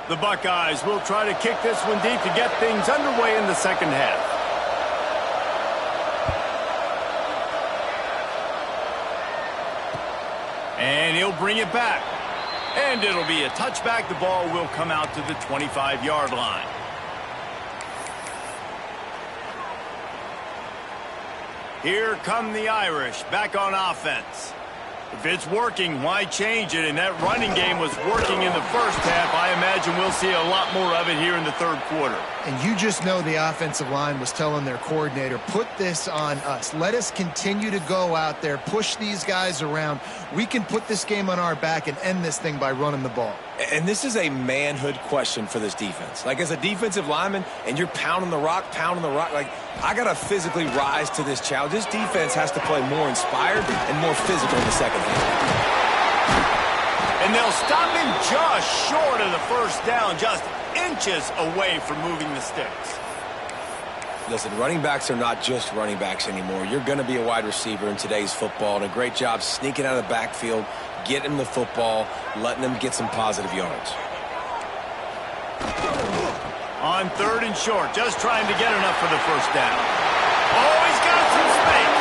The Buckeyes will try to kick this one deep to get things underway in the second half. And he'll bring it back. And it'll be a touchback. The ball will come out to the 25-yard line. Here come the Irish back on offense. If it's working, why change it? And that running game was working in the first half. I imagine we'll see a lot more of it here in the third quarter. And you just know the offensive line was telling their coordinator, put this on us. Let us continue to go out there, push these guys around. We can put this game on our back and end this thing by running the ball. And this is a manhood question for this defense. Like, as a defensive lineman, and you're pounding the rock, like, I got to physically rise to this challenge. This defense has to play more inspired and more physical in the second half. And they'll stop him just short of the first down, just inches away from moving the sticks. Listen, running backs are not just running backs anymore. You're going to be a wide receiver in today's football, and a great job sneaking out of the backfield, getting him the football, letting him get some positive yards. On third and short, just trying to get enough for the first down. Oh, he's got some space.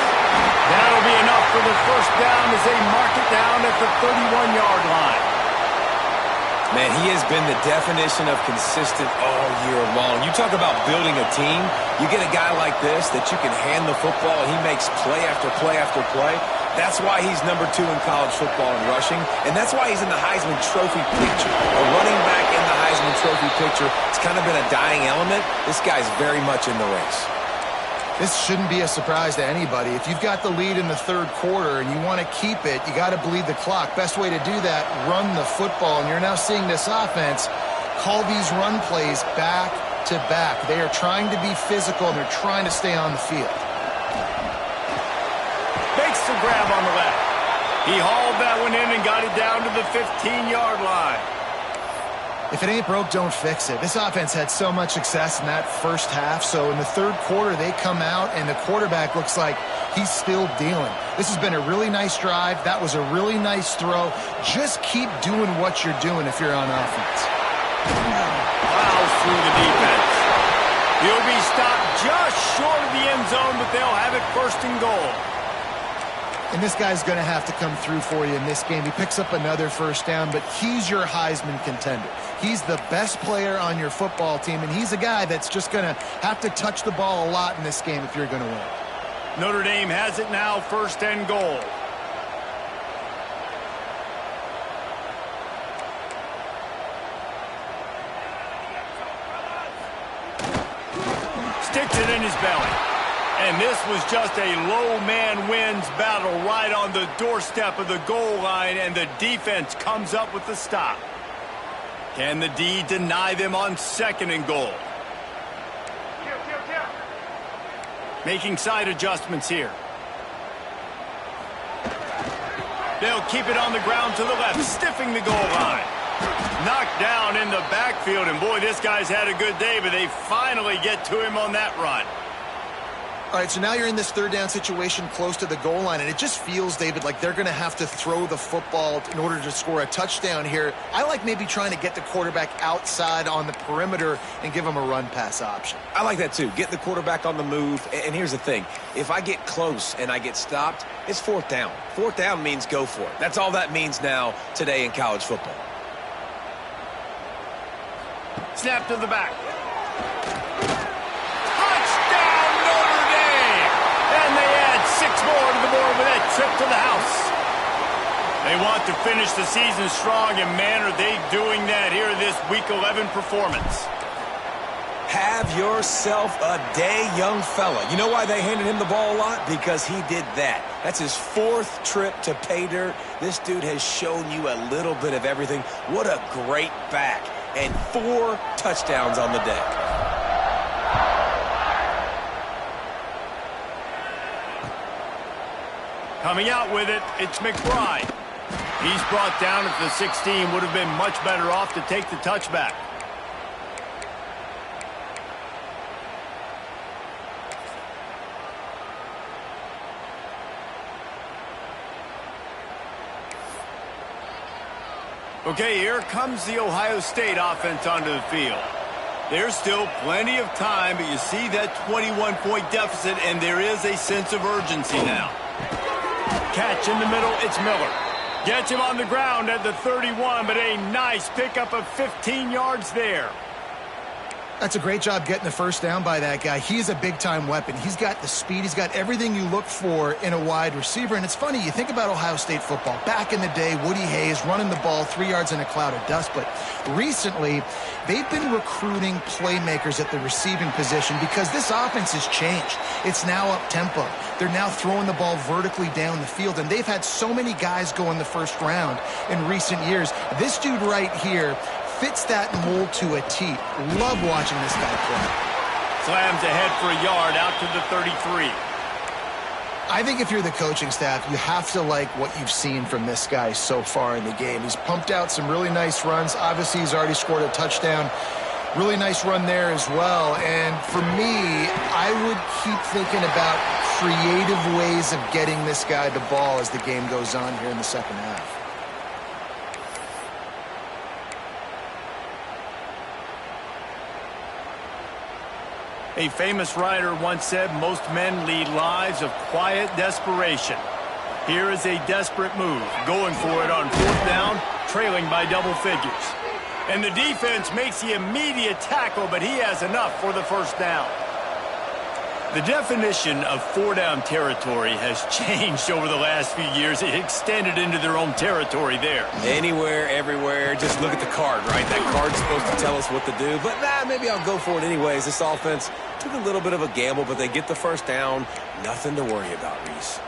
That'll be enough for the first down as they mark it down at the 31-yard line. Man, he has been the definition of consistent all year long. You talk about building a team, you get a guy like this that you can hand the football and he makes play after play after play. That's why he's #2 in college football in rushing, and that's why he's in the Heisman Trophy picture. A running back in the Heisman Trophy picture, it's kind of been a dying element. This guy's very much in the race. This shouldn't be a surprise to anybody. If you've got the lead in the third quarter and you want to keep it, you got to bleed the clock. Best way to do that, run the football. And you're now seeing this offense call these run plays back to back. They are trying to be physical, and they're trying to stay on the field. Makes the grab on the left. He hauled that one in and got it down to the 15-yard line. If it ain't broke, don't fix it. This offense had so much success in that first half, so in the third quarter they come out and the quarterback looks like he's still dealing. This has been a really nice drive. That was a really nice throw. Just keep doing what you're doing if you're on offense. Plows through the defense. He'll be stopped just short of the end zone, but they'll have it first and goal. And this guy's going to have to come through for you in this game. He picks up another first down, but he's your Heisman contender. He's the best player on your football team, and he's a guy that's just going to have to touch the ball a lot in this game if you're going to win. Notre Dame has it now, first and goal. Sticks it in his belly. And this was just a low man wins battle right on the doorstep of the goal line, and the defense comes up with the stop. Can the D deny them on second and goal? Making side adjustments here. They'll keep it on the ground to the left, stiffing the goal line. Knocked down in the backfield, and boy, this guy's had a good day, but they finally get to him on that run. All right, so now you're in this third down situation close to the goal line, and it just feels, David, like they're going to have to throw the football in order to score a touchdown here. I like maybe trying to get the quarterback outside on the perimeter and give him a run-pass option. I like that too. Get the quarterback on the move. And here's the thing. If I get close and I get stopped, it's fourth down. Fourth down means go for it. That's all that means now today in college football. Snap to the back. More to the board with that trip to the house. They want to finish the season strong, and man, are they doing that here in this Week 11 performance. Have yourself a day, young fella. You know why they handed him the ball a lot? Because he did that. That's his fourth trip to pay dirt. This dude has shown you a little bit of everything. What a great back. And 4 touchdowns on the day. Coming out with it, it's McBride. He's brought down at the 16. Would have been much better off to take the touchback. Okay, here comes the Ohio State offense onto the field. There's still plenty of time, but you see that 21-point deficit, and there is a sense of urgency now. Catch in the middle, it's Miller. Gets him on the ground at the 31, but a nice pickup of 15 yards there. That's a great job getting the first down by that guy. He's a big-time weapon. He's got the speed. He's got everything you look for in a wide receiver. And it's funny, you think about Ohio State football. Back in the day, Woody Hayes running the ball 3 yards in a cloud of dust. But recently, they've been recruiting playmakers at the receiving position because this offense has changed. It's now up-tempo. They're now throwing the ball vertically down the field. And they've had so many guys go in the first round in recent years. This dude right here fits that mold to a T. Love watching this guy play. Slams ahead for a yard out to the 33. I think if you're the coaching staff, you have to like what you've seen from this guy so far in the game. He's pumped out some really nice runs. Obviously, he's already scored a touchdown. Really nice run there as well. And for me, I would keep thinking about creative ways of getting this guy the ball as the game goes on here in the second half. A famous writer once said, most men lead lives of quiet desperation. Here is a desperate move, going for it on fourth down, trailing by double figures. And the defense makes the immediate tackle, but he has enough for the first down. The definition of four-down territory has changed over the last few years. It extended into their own territory there. Anywhere, everywhere, just look at the card, right? That card's supposed to tell us what to do, but maybe I'll go for it anyways. This offense took a little bit of a gamble, but they get the first down. Nothing to worry about, Reese.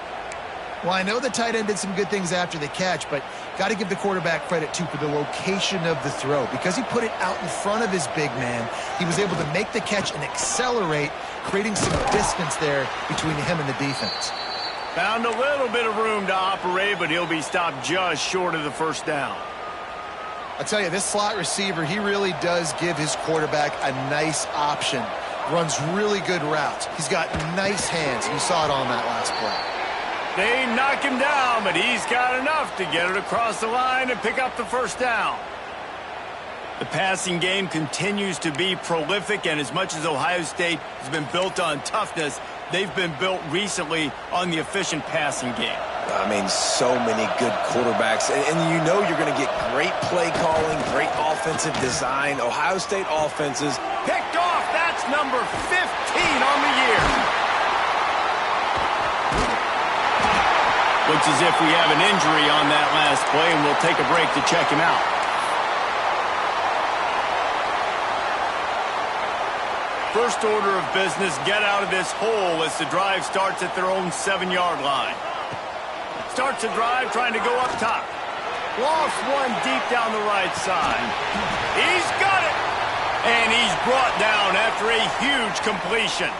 Well, I know the tight end did some good things after the catch, but got to give the quarterback credit, too, for the location of the throw. Because he put it out in front of his big man, he was able to make the catch and accelerate, creating some distance there between him and the defense. Found a little bit of room to operate, but he'll be stopped just short of the first down. I'll tell you, this slot receiver, he really does give his quarterback a nice option. Runs really good routes. He's got nice hands, and you saw it on that last play. They knock him down, but he's got enough to get it across the line and pick up the first down. The passing game continues to be prolific, and as much as Ohio State has been built on toughness, they've been built recently on the efficient passing game. I mean, so many good quarterbacks, and you know you're going to get great play calling, great offensive design. Ohio State offenses picked off. That's number 15 on the year. Looks as if we have an injury on that last play, and we'll take a break to check him out. First order of business, get out of this hole as the drive starts at their own 7-yard line. Starts the drive trying to go up top. Lost one deep down the right side. He's got it! And he's brought down after a huge completion.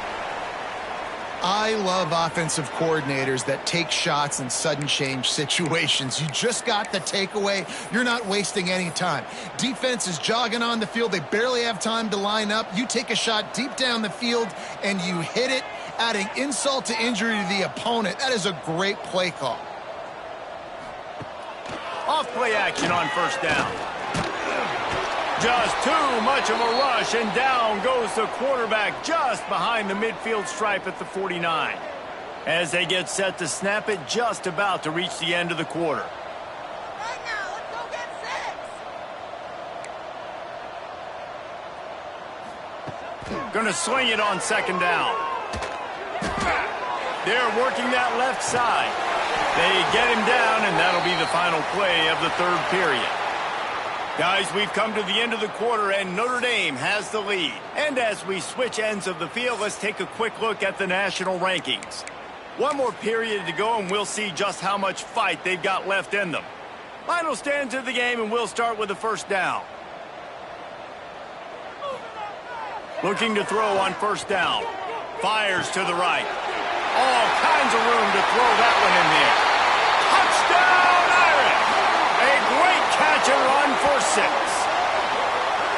I love offensive coordinators that take shots in sudden change situations. You just got the takeaway. You're not wasting any time. Defense is jogging on the field. They barely have time to line up. You take a shot deep down the field, and you hit it, adding insult to injury to the opponent. That is a great play call. Off play action on first down. Just too much of a rush, and down goes the quarterback just behind the midfield stripe at the 49. As they get set to snap it, just about to reach the end of the quarter. Right now, let's go get 6. Gonna swing it on second down. They're working that left side. They get him down, and that'll be the final play of the third period. Guys, we've come to the end of the quarter, and Notre Dame has the lead. And as we switch ends of the field, let's take a quick look at the national rankings. One more period to go, and we'll see just how much fight they've got left in them. Final stands of the game, and we'll start with the first down. Looking to throw on first down. Fires to the right. All kinds of room to throw that one in there. Touchdown, Irish! A great catch and run for 6.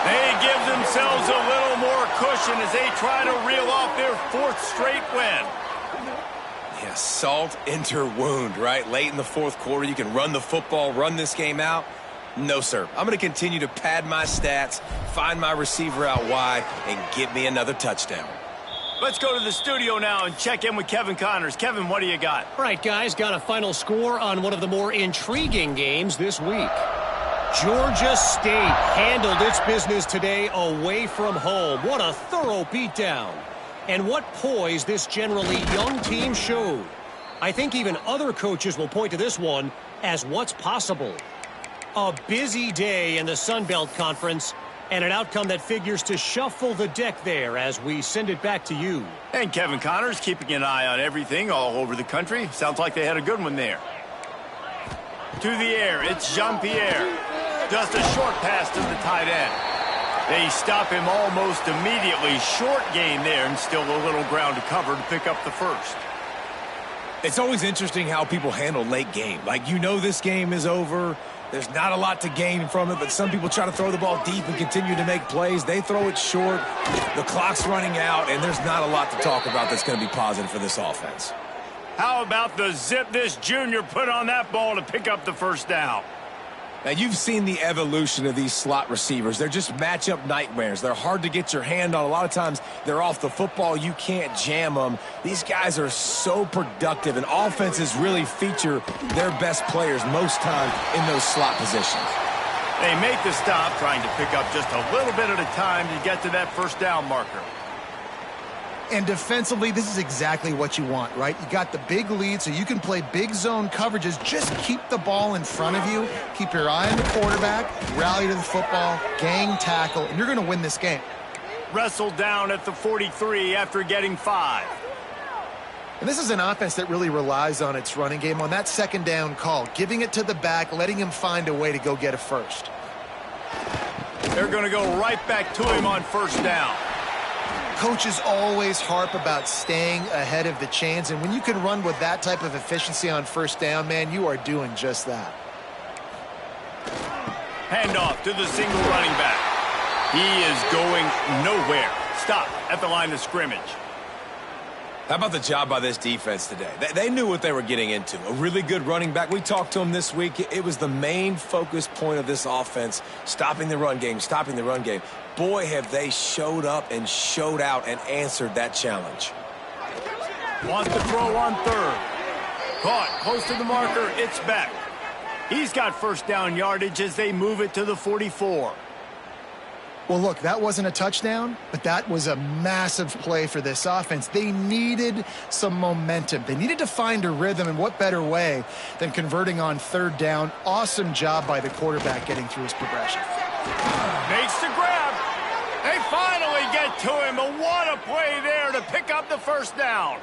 They give themselves a little more cushion as they try to reel off their 4th straight win. Yeah, salt enter wound, right? Late in the fourth quarter, you can run the football, run this game out. No, sir. I'm going to continue to pad my stats, find my receiver out wide, and get me another touchdown. Let's go to the studio now and check in with Kevin Connors. Kevin, what do you got? All right, guys, got a final score on one of the more intriguing games this week. Georgia State handled its business today away from home. What a thorough beatdown. And what poise this generally young team showed. I think even other coaches will point to this one as what's possible. A busy day in the Sun Belt Conference, and an outcome that figures to shuffle the deck there as we send it back to you. And Kevin Connors keeping an eye on everything all over the country. Sounds like they had a good one there. To the air, it's Jean-Pierre. Just a short pass to the tight end. They stop him almost immediately. Short gain there, and still a little ground to cover to pick up the first. It's always interesting how people handle late game. Like, you know this game is over. There's not a lot to gain from it, but some people try to throw the ball deep and continue to make plays. They throw it short. The clock's running out, and there's not a lot to talk about that's going to be positive for this offense. How about the zip this junior put on that ball to pick up the first down? Now, you've seen the evolution of these slot receivers. They're just matchup nightmares. They're hard to get your hand on. A lot of times, they're off the football. You can't jam them. These guys are so productive, and offenses really feature their best players most time in those slot positions. They make the stop, trying to pick up just a little bit at a time to get to that first down marker. And defensively, this is exactly what you want, right? You got the big lead, so you can play big zone coverages. Just keep the ball in front of you. Keep your eye on the quarterback. Rally to the football. Gang tackle. And you're going to win this game. Wrestled down at the 43 after getting 5. And this is an offense that really relies on its running game. On that second down call, giving it to the back, letting him find a way to go get a first. They're going to go right back to him on first down. Coaches always harp about staying ahead of the chains, and when you can run with that type of efficiency on first down, man, you are doing just that. Handoff to the single running back. He is going nowhere. Stop at the line of scrimmage. How about the job by this defense today? They knew what they were getting into. A really good running back. We talked to him this week. It was the main focus point of this offense, stopping the run game, stopping the run game. Boy, have they showed up and showed out and answered that challenge. Wants to throw on third. Caught close to the marker. It's back. He's got first down yardage as they move it to the 44. Well, look, that wasn't a touchdown, but that was a massive play for this offense. They needed some momentum. They needed to find a rhythm, and what better way than converting on third down. Awesome job by the quarterback getting through his progression. Makes the grab. They finally get to him, but what a play there to pick up the first down.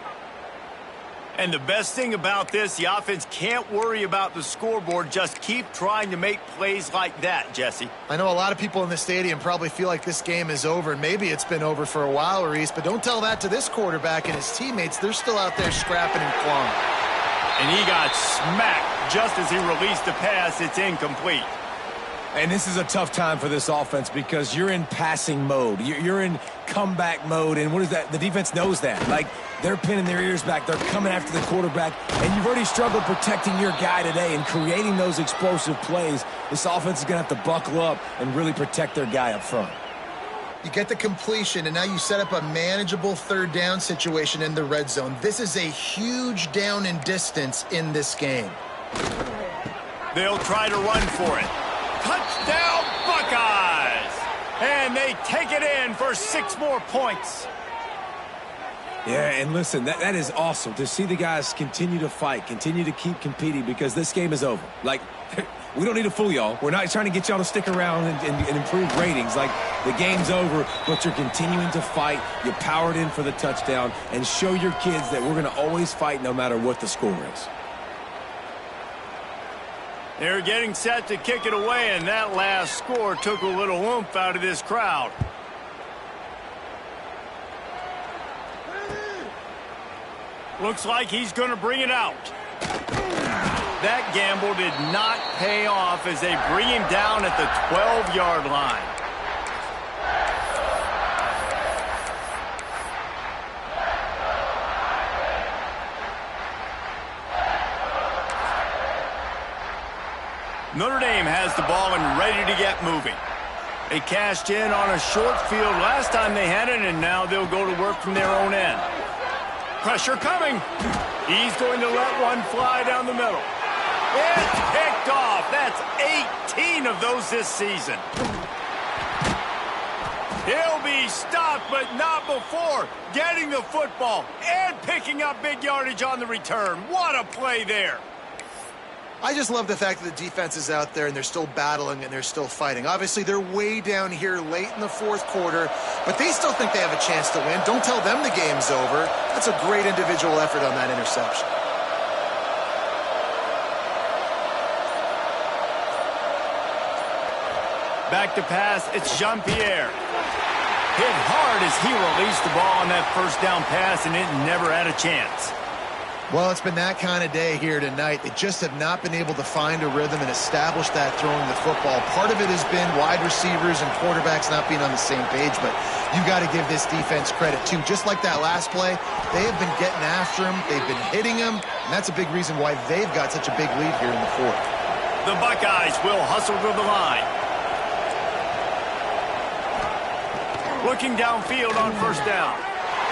And the best thing about this, the offense can't worry about the scoreboard. Just keep trying to make plays like that, Jesse. I know a lot of people in the stadium probably feel like this game is over, and maybe it's been over for a while, Reese, but don't tell that to this quarterback and his teammates. They're still out there scrapping and clawing. And he got smacked just as he released the pass. It's incomplete. And this is a tough time for this offense because you're in passing mode. You're in comeback mode, and what is that? The defense knows that. Like, they're pinning their ears back. They're coming after the quarterback, and you've already struggled protecting your guy today and creating those explosive plays. This offense is going to have to buckle up and really protect their guy up front. You get the completion, and now you set up a manageable third down situation in the red zone. This is a huge down in distance in this game. They'll try to run for it. Touchdown, Buckeyes! And they take it in for 6 more points. Yeah, and listen, that is awesome to see the guys continue to fight, continue to keep competing because this game is over. Like, we don't need to fool y'all. We're not trying to get y'all to stick around and improve ratings. Like, the game's over, but you're continuing to fight. You powered in for the touchdown and show your kids that we're going to always fight no matter what the score is. They're getting set to kick it away, and that last score took a little oomph out of this crowd. Looks like he's going to bring it out. That gamble did not pay off as they bring him down at the 12-yard line. Notre Dame has the ball and ready to get moving. They cashed in on a short field last time they had it, and now they'll go to work from their own end. Pressure coming. He's going to let one fly down the middle. It's picked off. That's 18 of those this season. He'll be stopped, but not before getting the football and picking up big yardage on the return. What a play there. I just love the fact that the defense is out there and they're still battling and they're still fighting. Obviously, they're way down here late in the fourth quarter, but they still think they have a chance to win. Don't tell them the game's over. That's a great individual effort on that interception. Back to pass, it's Jean-Pierre. Hit hard as he released the ball on that first down pass, and it never had a chance. Well, it's been that kind of day here tonight. They just have not been able to find a rhythm and establish that throwing the football. Part of it has been wide receivers and quarterbacks not being on the same page, but you've got to give this defense credit, too. Just like that last play, they have been getting after him. They've been hitting him, and that's a big reason why they've got such a big lead here in the fourth. The Buckeyes will hustle to the line. Looking downfield on first down.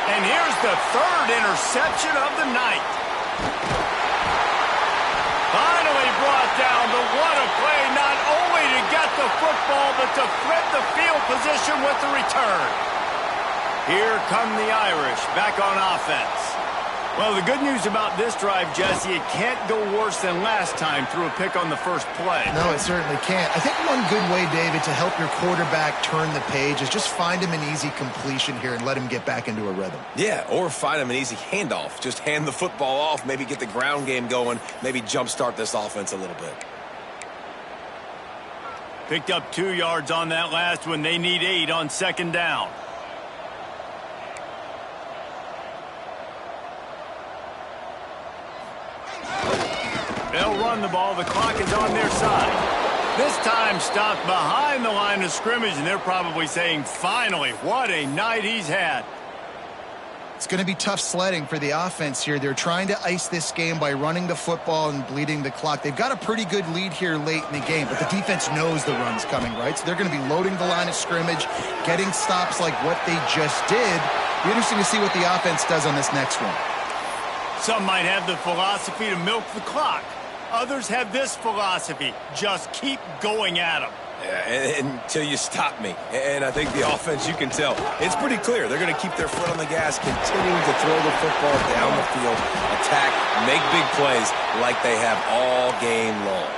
And here's the third interception of the night. Finally brought down, but what a play, not only to get the football, but to flip the field position with the return. Here come the Irish back on offense. Well, the good news about this drive, Jesse, it can't go worse than last time through a pick on the first play. No, it certainly can't. I think one good way, David, to help your quarterback turn the page is just find him an easy completion here and let him get back into a rhythm. Yeah, or find him an easy handoff. Just hand the football off, maybe get the ground game going, maybe jumpstart this offense a little bit. Picked up 2 yards on that last one. They need 8 on second down. They'll run the ball. The clock is on their side. This time stopped behind the line of scrimmage, and they're probably saying, finally, what a night he's had. It's going to be tough sledding for the offense here. They're trying to ice this game by running the football and bleeding the clock. They've got a pretty good lead here late in the game, but the defense knows the run's coming, right? So they're going to be loading the line of scrimmage, getting stops like what they just did. Be interesting to see what the offense does on this next one. Some might have the philosophy to milk the clock. Others have this philosophy, just keep going at them. Yeah, until you stop me. And I think the offense, you can tell, it's pretty clear. They're going to keep their foot on the gas, continuing to throw the football down the field, attack, make big plays like they have all game long.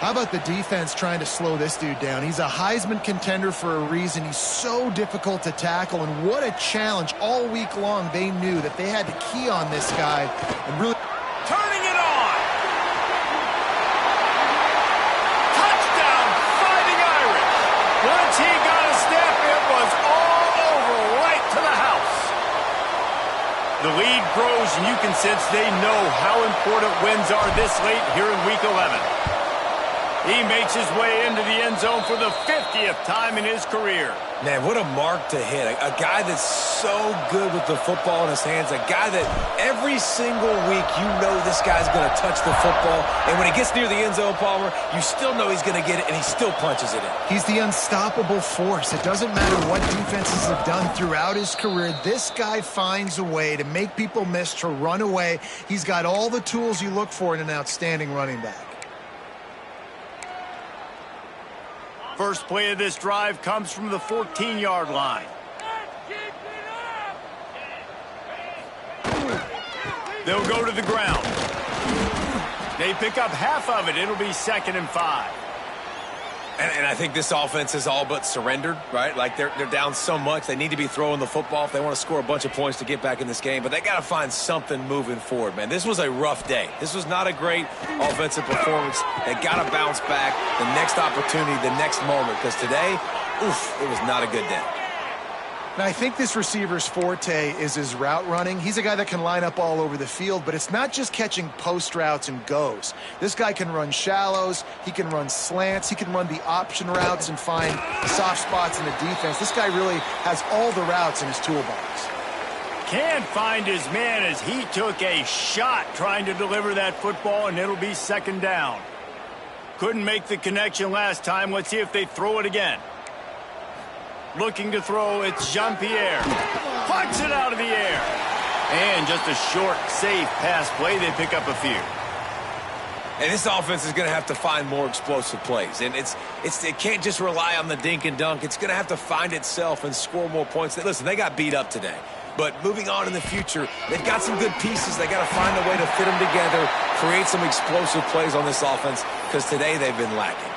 How about the defense trying to slow this dude down? He's a Heisman contender for a reason. He's so difficult to tackle, and what a challenge. All week long, they knew that they had to key on this guy and really... Turning it on! Touchdown, Fighting Irish! Once he got a step, it was all over, right to the house. The lead grows, and you can sense they know how important wins are this late here in Week 11. He makes his way into the end zone for the 50th time in his career. Man, what a mark to hit. A guy that's so good with the football in his hands. A guy that every single week you know this guy's going to touch the football. And when he gets near the end zone, Palmer, you still know he's going to get it, and he still punches it in. He's the unstoppable force. It doesn't matter what defenses have done throughout his career. This guy finds a way to make people miss, to run away. He's got all the tools you look for in an outstanding running back. First play of this drive comes from the 14-yard line. They'll go to the ground. They pick up half of it. It'll be 2nd and 5. And I think this offense is all but surrendered, right? Like they're down so much. They need to be throwing the football if they want to score a bunch of points to get back in this game. But they got to find something moving forward, man. This was a rough day. This was not a great offensive performance. They got to bounce back the next opportunity, the next moment. Because today, oof, it was not a good day. Now, I think this receiver's forte is his route running. He's a guy that can line up all over the field, but it's not just catching post routes and goes. This guy can run shallows, he can run slants, he can run the option routes and find soft spots in the defense. This guy really has all the routes in his toolbox. Can't find his man as he took a shot trying to deliver that football, and it'll be 2nd down. Couldn't make the connection last time. Let's see if they throw it again. Looking to throw, it's Jean-Pierre. Plucks it out of the air. And just a short, safe pass play. They pick up a few. And this offense is going to have to find more explosive plays. And it can't just rely on the dink and dunk. It's going to have to find itself and score more points. Listen, they got beat up today. But moving on in the future, they've got some good pieces. They got to find a way to fit them together, create some explosive plays on this offense, because today they've been lacking.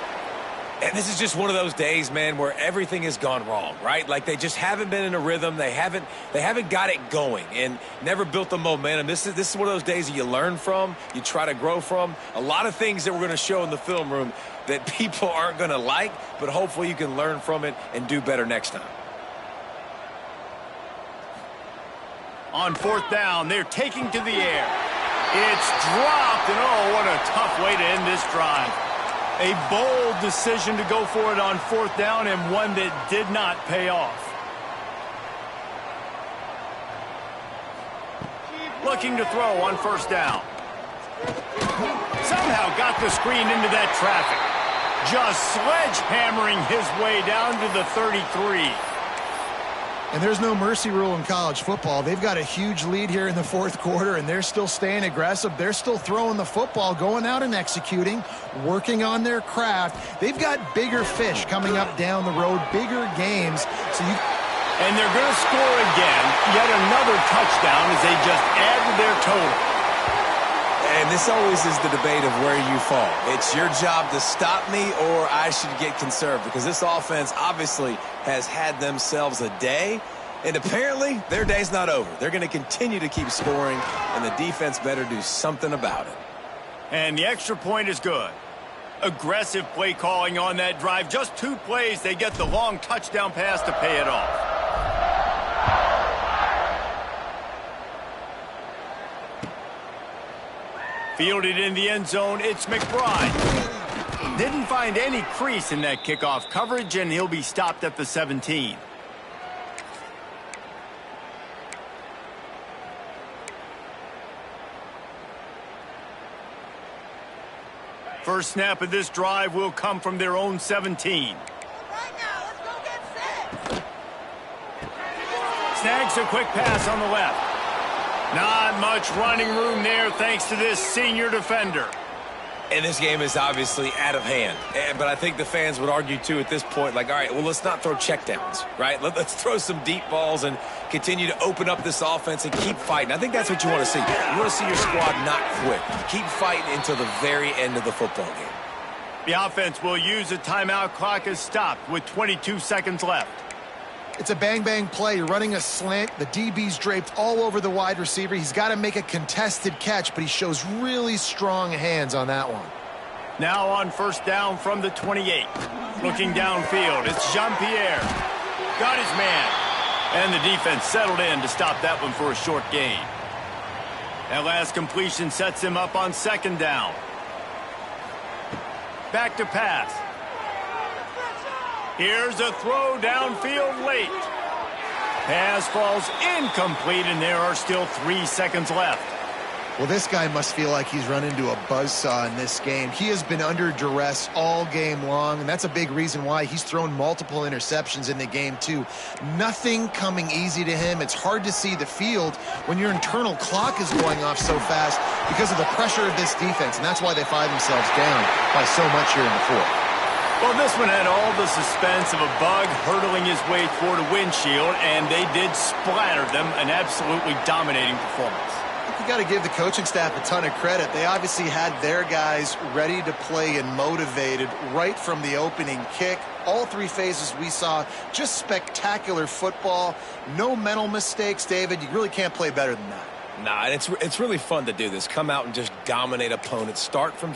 And this is just one of those days, man, where everything has gone wrong, right? Like they just haven't been in a rhythm. They haven't got it going and never built the momentum. This is one of those days that you learn from, you try to grow from. A lot of things that we're going to show in the film room that people aren't going to like, but hopefully you can learn from it and do better next time. On fourth down, they're taking to the air. It's dropped, and oh, what a tough way to end this drive. A bold decision to go for it on fourth down, and one that did not pay off. Looking to throw on first down. Somehow got the screen into that traffic. Just sledgehammering his way down to the 33. And there's no mercy rule in college football. They've got a huge lead here in the fourth quarter, and they're still staying aggressive. They're still throwing the football, going out and executing, working on their craft. They've got bigger fish coming up down the road, bigger games. And they're going to score again, yet another touchdown as they just add to their total. And this always is the debate of where you fall. It's your job to stop me, or I should get conserved, because this offense obviously has had themselves a day, and apparently their day's not over. They're going to continue to keep scoring, and the defense better do something about it. And the extra point is good. Aggressive play calling on that drive. Just 2 plays, they get the long touchdown pass to pay it off. Fielded in the end zone, it's McBride. Didn't find any crease in that kickoff coverage, and he'll be stopped at the 17. First snap of this drive will come from their own 17. Right now, let's go get set. Snags a quick pass on the left. Not much running room there thanks to this senior defender. And this game is obviously out of hand. But I think the fans would argue, too, at this point, like, all right, well, let's not throw checkdowns, right? Let's throw some deep balls and continue to open up this offense and keep fighting. I think that's what you want to see. You want to see your squad not quit. Keep fighting until the very end of the football game. The offense will use a timeout. Clock is stopped with 22 seconds left. It's a bang-bang play. You're running a slant. The DB's draped all over the wide receiver. He's got to make a contested catch, but he shows really strong hands on that one. Now on first down from the 28. Looking downfield, it's Jean-Pierre. Got his man. And the defense settled in to stop that one for a short gain. That last completion sets him up on second down. Back to pass. Here's a throw downfield late. Pass falls incomplete, and there are still 3 seconds left. Well, this guy must feel like he's run into a buzzsaw in this game. He has been under duress all game long, and that's a big reason why he's thrown multiple interceptions in the game, too. Nothing coming easy to him. It's hard to see the field when your internal clock is going off so fast because of the pressure of this defense, and that's why they find themselves down by so much here in the fourth. Well, this one had all the suspense of a bug hurtling his way toward a windshield, and they did splatter them. An absolutely dominating performance. You got to give the coaching staff a ton of credit. They obviously had their guys ready to play and motivated right from the opening kick. All 3 phases we saw, just spectacular football. No mental mistakes, David. You really can't play better than that. Nah, and it's really fun to do this. Come out and just dominate opponents. Start from